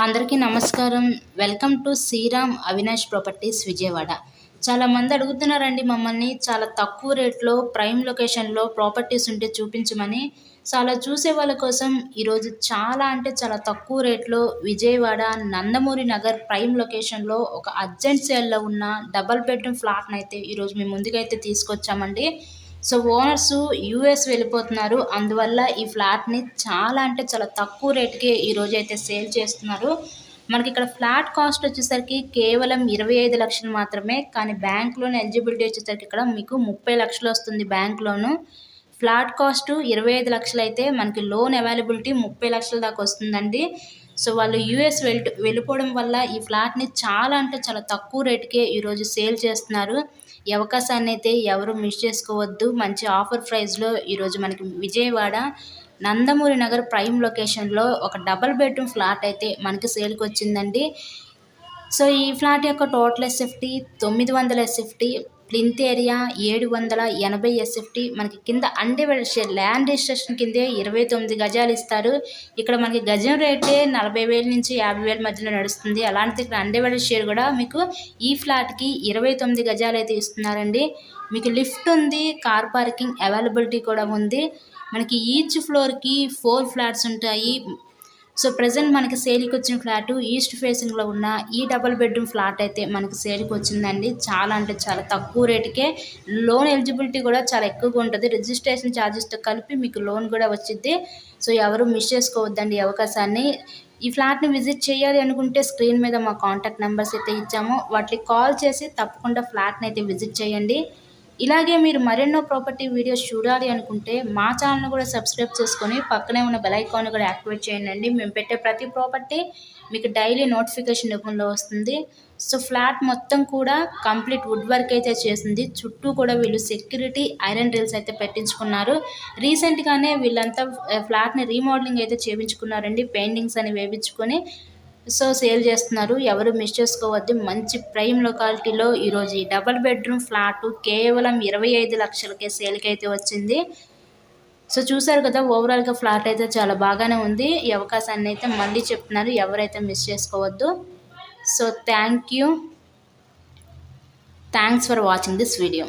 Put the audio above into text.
అందరికీ నమస్కారం. Welcome to Sriram Avinash properties Vijayawada. చాలామంది అడుగుతున్నారండి మమ్మల్ని చాలా తక్కువ రేట్లో ప్రైమ్ లొకేషన్లో ప్రాపర్టీస్ ఉంటే చూపించమని. సో అలా చూసే వాళ్ళ కోసం ఈరోజు చాలా తక్కువ రేట్లో విజయవాడ నందమూరి నగర్ ప్రైమ్ లొకేషన్లో ఒక అర్జెంట్ సేల్లో ఉన్న డబల్ బెడ్రూమ్ ఫ్లాట్ని అయితే ఈరోజు మేము ముందుకైతే తీసుకొచ్చామండి. సో ఓనర్స్ యూఎస్ వెళ్ళిపోతున్నారు. అందువల్ల ఈ ఫ్లాట్ని చాలా తక్కువ రేటుకే ఈరోజు అయితే సేల్ చేస్తున్నారు. మనకి ఇక్కడ ఫ్లాట్ కాస్ట్ వచ్చేసరికి కేవలం 25 లక్షలు మాత్రమే. కానీ బ్యాంక్ లోన్ ఎలిజిబిలిటీ వచ్చేసరికి ఇక్కడ మీకు 30 లక్షలు వస్తుంది బ్యాంక్ లోను. ఫ్లాట్ కాస్ట్ 25 లక్షలు అయితే మనకి లోన్ అవైలబిలిటీ 30 లక్షల దాకా వస్తుందండి. సో వాళ్ళు యూఎస్ వెళ్ళిపోవడం వల్ల ఈ ఫ్లాట్ని చాలా తక్కువ రేటుకే ఈరోజు సేల్ చేస్తున్నారు. ఈ అవకాశాన్ని అయితే ఎవరు మిస్ చేసుకోవద్దు. మంచి ఆఫర్ ప్రైస్లో ఈరోజు మనకి విజయవాడ నందమూరి నగర్ ప్రైమ్ లొకేషన్లో ఒక డబల్ బెడ్రూమ్ ఫ్లాట్ అయితే మనకి సేల్కి వచ్చిందండి. సో ఈ ఫ్లాట్ యొక్క total SFT 900 SFT, plinth area 780 SFT. మనకి కింద అన్డివైడెడ్ షేర్ ల్యాండ్ రిజిస్ట్రేషన్ కిందే 29 గజాలు ఇస్తారు. ఇక్కడ మనకి గజం రేటే 40,000 నుంచి 50,000 మధ్యలో నడుస్తుంది. అలాంటిది ఇక్కడ అన్డివైడెడ్ షేర్ కూడా మీకు ఈ ఫ్లాట్కి 29 గజాలు అయితే ఇస్తున్నారండి. మీకు లిఫ్ట్ ఉంది, కార్ పార్కింగ్ అవైలబిలిటీ కూడా ఉంది. మనకి ఈచ్ ఫ్లోర్కి 4 ఫ్లాట్స్ ఉంటాయి. సో ప్రజెంట్ మనకి సేల్కి వచ్చిన ఫ్లాట్ ఈస్ట్ ఫేసింగ్లో ఉన్న ఈ డబుల్ బెడ్రూమ్ ఫ్లాట్ అయితే మనకి సేల్కి వచ్చిందండి. చాలా తక్కువ రేటుకే. లోన్ ఎలిజిబిలిటీ కూడా చాలా ఎక్కువగా ఉంటుంది. రిజిస్ట్రేషన్ ఛార్జెస్తో కలిపి మీకు లోన్ కూడా వచ్చింది. సో ఎవరు మిస్ చేసుకోవద్దండి ఈ అవకాశాన్ని. ఈ ఫ్లాట్ని విజిట్ చేయాలి అనుకుంటే స్క్రీన్ మీద మా కాంటాక్ట్ నెంబర్స్ అయితే ఇచ్చాము. వాటికి కాల్ చేసి తప్పకుండా ఫ్లాట్ని అయితే విజిట్ చేయండి. ఇలాగే మీరు మరెన్నో ప్రాపర్టీ వీడియోస్ చూడాలి అనుకుంటే మా ఛానల్ని కూడా సబ్స్క్రైబ్ చేసుకొని పక్కనే ఉన్న బెల్ ఐకాన్ కూడా యాక్టివేట్ చేయండి. మేము పెట్టే ప్రతి ప్రాపర్టీ మీకు డైలీ నోటిఫికేషన్ రూపంలో వస్తుంది. సో ఫ్లాట్ మొత్తం కూడా కంప్లీట్ వుడ్ వర్క్ అయితే చేసింది. చుట్టూ కూడా వీళ్ళు సెక్యూరిటీ ఐరన్ డ్రిల్స్ అయితే పెట్టించుకున్నారు. రీసెంట్గానే వీళ్ళంతా ఫ్లాట్ని రీమోడలింగ్ అయితే చేయించుకున్నారండి. పెయింటింగ్స్ అని వేయించుకొని సో సేల్ చేస్తున్నారు. ఎవరు మిస్ చేసుకోవద్దు. మంచి ప్రైమ్ లొకాలిటీలో ఈరోజు ఈ డబల్ బెడ్రూమ్ ఫ్లాట్ కేవలం 25 లక్షలకే సేల్కి అయితే వచ్చింది. సో చూసారు కదా, ఓవరాల్గా ఫ్లాట్ అయితే చాలా బాగానే ఉంది. ఈ అవకాశాన్ని అయితే మళ్ళీ చెప్తున్నారు, ఎవరైతే మిస్ చేసుకోవద్దు. So thanks for watching this video.